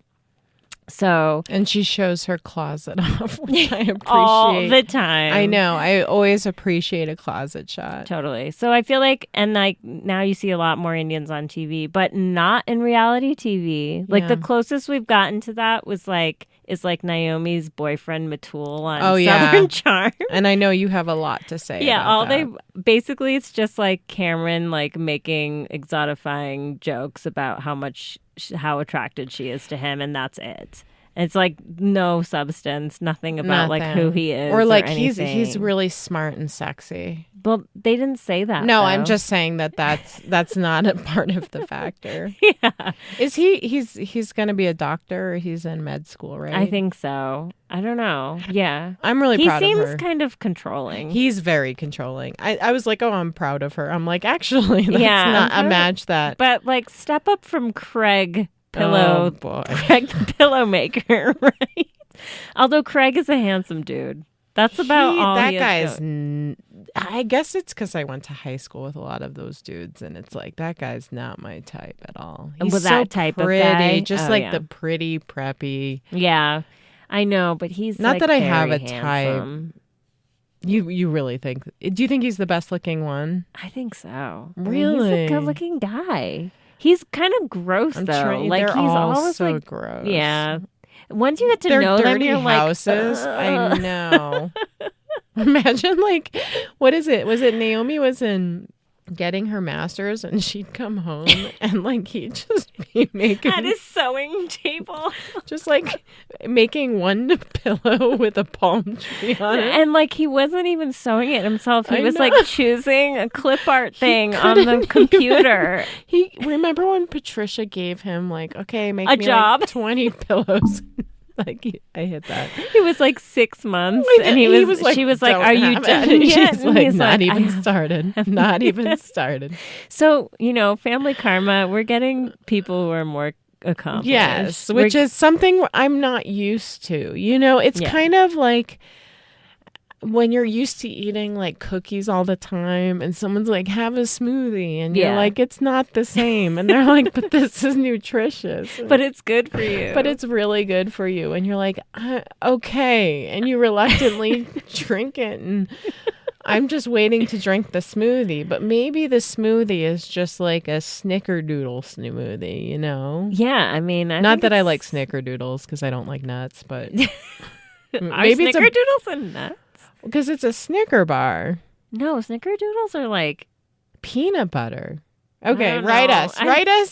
So, and she shows her closet off, which I appreciate all the time. I know. I always appreciate a closet shot. Totally. So I feel like, and like now you see a lot more Indians on TV, but not in reality TV. Like the closest we've gotten to that is like Naomi's boyfriend Matul on Southern Charm. And I know you have a lot to say. About that. Basically it's just like Cameron like making exotifying jokes about how attracted she is to him, and that's it. It's like no substance, nothing about like who he is, or like anything. he's really smart and sexy. Well, they didn't say that. No, though. I'm just saying that's not a part of the factor. Yeah, is he's going to be a doctor? Or he's in med school, right? I think so. I don't know. Yeah, I'm really proud of her. He seems kind of controlling. He's very controlling. I was like, oh, I'm proud of her. I'm like, actually, that's not a match that. But like, step up from Craig Oh, boy. Craig the pillow maker, right? Although Craig is a handsome dude. That's about all that he guy is. I guess it's because I went to high school with a lot of those dudes, and it's like that guy's not my type at all. He's Was so that type pretty, of guy? just the pretty preppy. Yeah, I know, but he's not like that I very have a handsome. type. You really think? Do you think he's the best looking one? I think so. Really? He's a good looking guy. He's kind of gross though. Like he's all always so like gross. Yeah. Once you get to They're know them, dirty you're houses. like, I know. Imagine like, what is it? Was it Naomi was in getting her master's and she'd come home and like he'd just be making at his sewing table, just like making one pillow with a palm tree on it, and like he wasn't even sewing it himself. He was like choosing a clip art thing on the computer. Remember when Patricia gave him like, okay, make a me job, like 20 pillows. Like I hit that. He was like 6 months, and she was like, "Are you done yet?" She's like, "Not even started. Not even started." So Family Karma, we're getting people who are more accomplished. Yes, which is something I'm not used to. It's kind of like when you're used to eating like cookies all the time and someone's like, have a smoothie, and you're like, it's not the same, and they're like, but this is nutritious, but it's good for you, but it's really good for you, and you're like, okay, and you reluctantly drink it, and I'm just waiting to drink the smoothie, but maybe the smoothie is just like a snickerdoodle smoothie, Yeah, I mean, not that I like snickerdoodles because I don't like nuts, but maybe snickerdoodles and nuts. Because it's a Snicker bar. No, snickerdoodles are like peanut butter. Okay, write us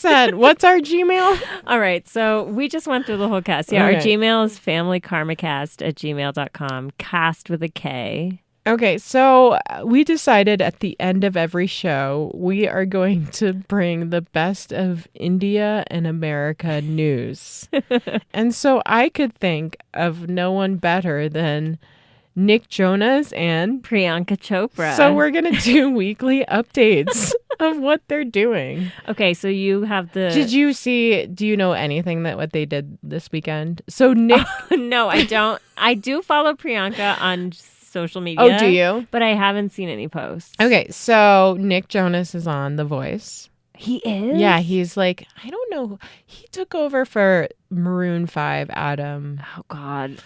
at what's our Gmail? All right, so we just went through the whole cast. Yeah, Our Gmail is familykarmakast@gmail.com. Cast with a K. Okay, so we decided at the end of every show, we are going to bring the best of India and America news. And so I could think of no one better than Nick Jonas and Priyanka Chopra. So we're going to do weekly updates of what they're doing. Okay, so you have the... do you know anything that what they did this weekend? So Nick... No, I don't. I do follow Priyanka on social media. Oh, do you? But I haven't seen any posts. Okay, so Nick Jonas is on The Voice. He is? Yeah, he's like, I don't know. He took over for Maroon 5, Adam. Oh, God.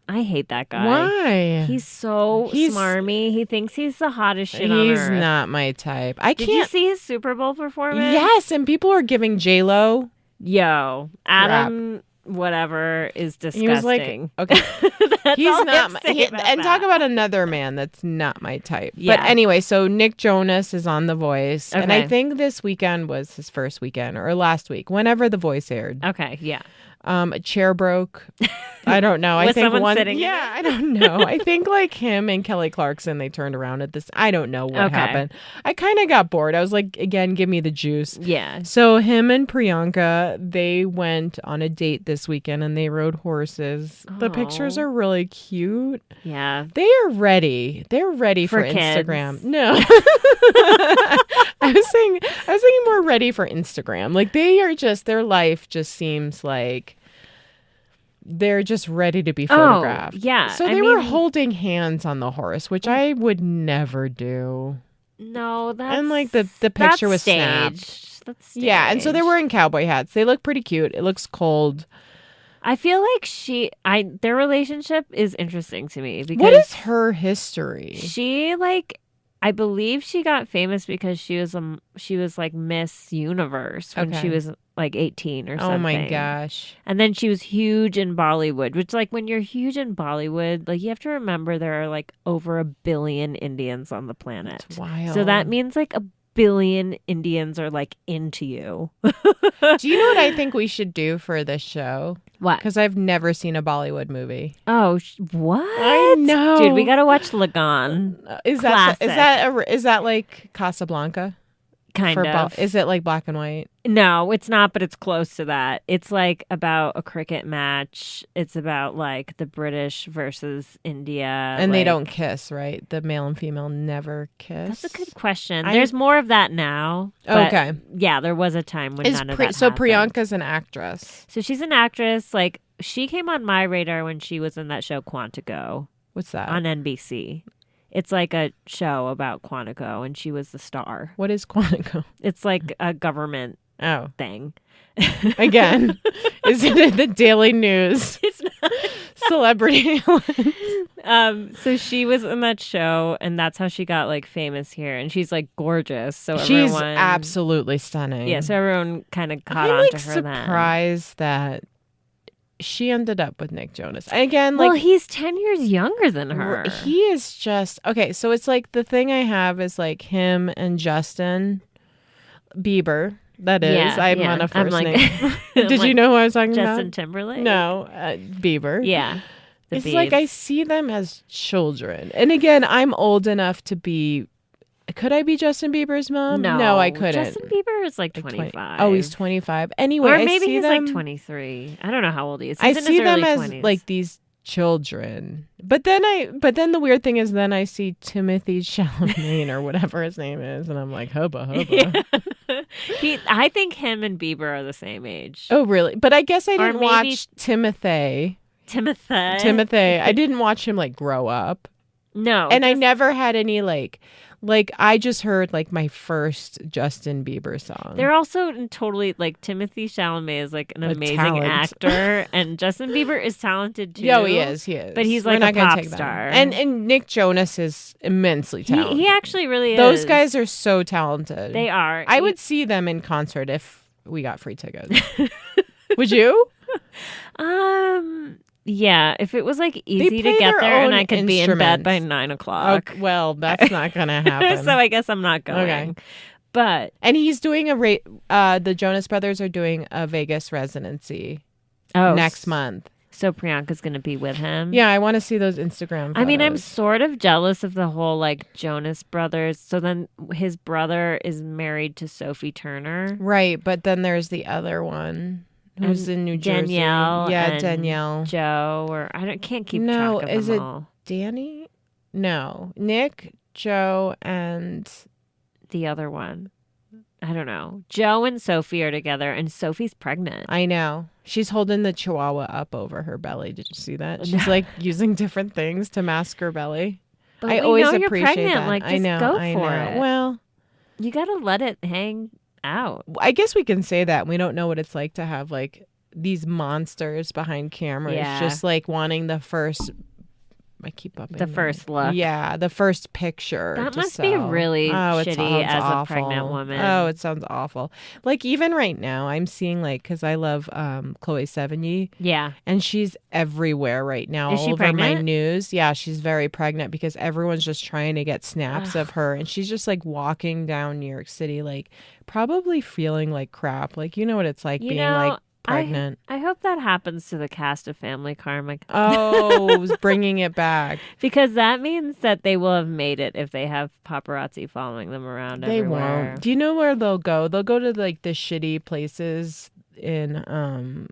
I hate that guy. Why? He's smarmy. He thinks he's the hottest shit on earth. He's not my type. Did you see his Super Bowl performance? Yes, and people are giving J-Lo. Yo, Adam, whatever, is disgusting. He was like, okay. He's not talk about another man that's not my type. Yeah. But anyway, so Nick Jonas is on The Voice. Okay. And I think this weekend was his first weekend or last week, whenever The Voice aired. Okay, yeah. A chair broke. I don't know. I Was think someone one. sitting in Yeah, it? I don't know. I think like him and Kelly Clarkson, they turned around at this. I don't know what happened. I kind of got bored. I was like, again, give me the juice. Yeah. So him and Priyanka, they went on a date this weekend and they rode horses. The pictures Aw. are really cute. Yeah. They are ready. They're ready for kids. Instagram. No. I was saying more ready for Instagram. Like they are just, their life just seems like they're just ready to be photographed. Yeah. So they were holding hands on the horse, which I would never do. No, that's... And like the picture was staged. snapped. That's staged. Yeah, and so they're wearing cowboy hats. They look pretty cute. It looks cold. I feel like their relationship is interesting to me because What is her history? she I believe she got famous because she was like Miss Universe when she was like 18 or something. Oh my gosh. And then she was huge in Bollywood, which like when you're huge in Bollywood, like you have to remember there are like over 1 billion Indians on the planet. That's wild. So that means like 1 billion Indians are like into you. Do you know what I think we should do for this show? What? Because I've never seen a Bollywood movie. Oh, what? I know, dude. We gotta watch Lagan. Is Classic. is that like Casablanca? Kind of. Is it like black and white? No, it's not, but it's close to that. It's like about a cricket match. It's about like the British versus India. And they don't kiss, right? The male and female never kiss. That's a good question. There's more of that now. But Okay. Yeah, there was a time when none of that So happened. Priyanka's an actress. So she's an actress. Like she came on my radar when she was in that show Quantico What's that? on NBC. It's like a show about Quantico, and she was the star. What is Quantico? It's like a government Oh. thing. Again, is it the Daily News? It's not. Celebrity. So she was in that show, and that's how she got like famous here. And she's like gorgeous. So She's everyone, absolutely stunning. yeah. So everyone kind of caught I'm on like to her surprised that she ended up with Nick Jonas. Again, then. like Well, he's 10 years younger than her. he is just okay. So it's like the thing I have is like him and Justin Bieber. That is, Yeah, I'm yeah. on a I'm first like- name. I'm Did like, you know who I was talking Justin about? Timberlake? No, Bieber. Yeah. The It's like I Biebs. see them as children. And again, I'm old enough to be. Could I be Justin Bieber's mom? No, I couldn't. Justin Bieber is like Like 25. Oh, he's 25. Anyway, Or I maybe see he's them, like 23. I don't know how old he is. I He's in see his them early as 20s. like these children. But then the weird thing is then I see Timothy Chalamet or whatever his name is, and I'm like, hubba hubba. Yeah. I think him and Bieber are the same age. Oh, really? But I guess I Or didn't maybe- watch Timothy. Timothy. I didn't watch him like grow up. No. And I just- never had any like I just heard like my first Justin Bieber song. They're also totally like Timothy Chalamet is like an A amazing talent. actor, and Justin Bieber is talented too. Yeah, he is. But he's We're like a not gonna pop take that. star. And Nick Jonas is immensely talented. He actually really is. Those guys are so talented. They are. I would see them in concert if we got free tickets. Would you? Yeah, if it was like easy to play get their there and own I could be in bed by instruments. 9 o'clock. Oh, well, that's not gonna happen. So I guess I'm not going. Okay. But And he's doing the Jonas Brothers are doing a Vegas residency next month. So Priyanka's going to be with him. Yeah, I want to see those Instagram photos. I mean, I'm sort of jealous of the whole like Jonas Brothers. So then his brother is married to Sophie Turner. Right, but then there's the other one who's in New Jersey. Danielle. Yeah, and Danielle. Joe, or can't keep No, track of is them it- all. Danny? No. Nick, Joe, and The other one. I don't know. Joe and Sophie are together, and Sophie's pregnant. I know. She's holding the chihuahua up over her belly. Did you see that? She's like using different things to mask her belly. But I we always know you're appreciate pregnant. that. Like, just I know. go I for know. it. Well, You got to let it hang out. I guess we can say that. We don't know what it's like to have like these monsters behind cameras, Yeah. just like wanting the first. I keep up. The first look. Yeah, the first picture. That to must be sell. really it shitty sounds as awful. a pregnant woman. Oh, it sounds awful. Like even right now, I'm seeing like because I love Chloe Sevigny, Yeah. and she's everywhere right now. Is all she over my pregnant? news. Yeah, she's very pregnant because everyone's just trying to get snaps of her, and she's just like walking down New York City, like probably feeling like crap. Like you know what it's like You being know, like pregnant. I hope that happens to the cast of Family Karma. Oh, bringing it back. Because that means that they will have made it if they have paparazzi following them around They everywhere. won't. Do you know where they'll go? They'll go to like the shitty places in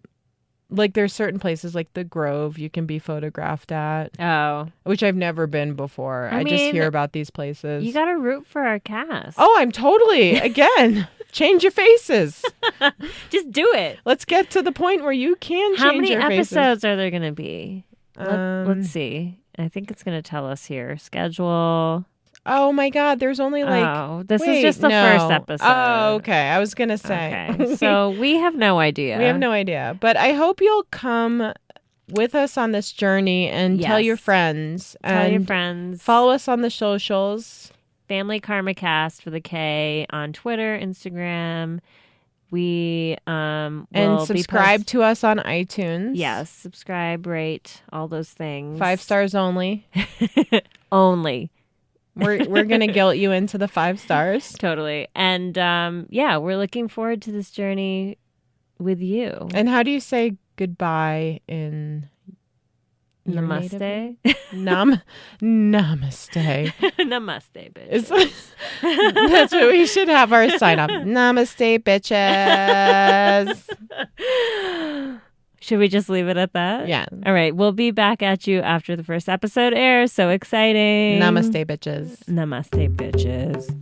like there's certain places like the Grove you can be photographed at. Oh. Which I've never been before. I just hear about these places. You got to root for our cast. Oh, I'm totally, again, change your faces. Just do it. Let's get to the point where you can How change your faces. How many episodes are there going to be? Let's see. I think it's going to tell us here. Schedule. Oh my God, there's only like... Oh, this is just the first episode. Oh, okay. I was going to say. Okay. So we have no idea. We have no idea. But I hope you'll come with us on this journey and tell your friends. Tell your friends. Follow us on the socials. Family Karma Kast with a K on Twitter, Instagram. We and subscribe to us on iTunes. Yes, subscribe, rate, all those things. 5 stars only. Only. We're gonna guilt you into the 5 stars. Totally. And we're looking forward to this journey with you. And how do you say goodbye in Namaste? Namaste. Namaste, bitches. That's what we should have our sign up. Namaste, bitches. Should we just leave it at that? Yeah. All right. We'll be back at you after the first episode airs. So exciting. Namaste, bitches. Namaste, bitches.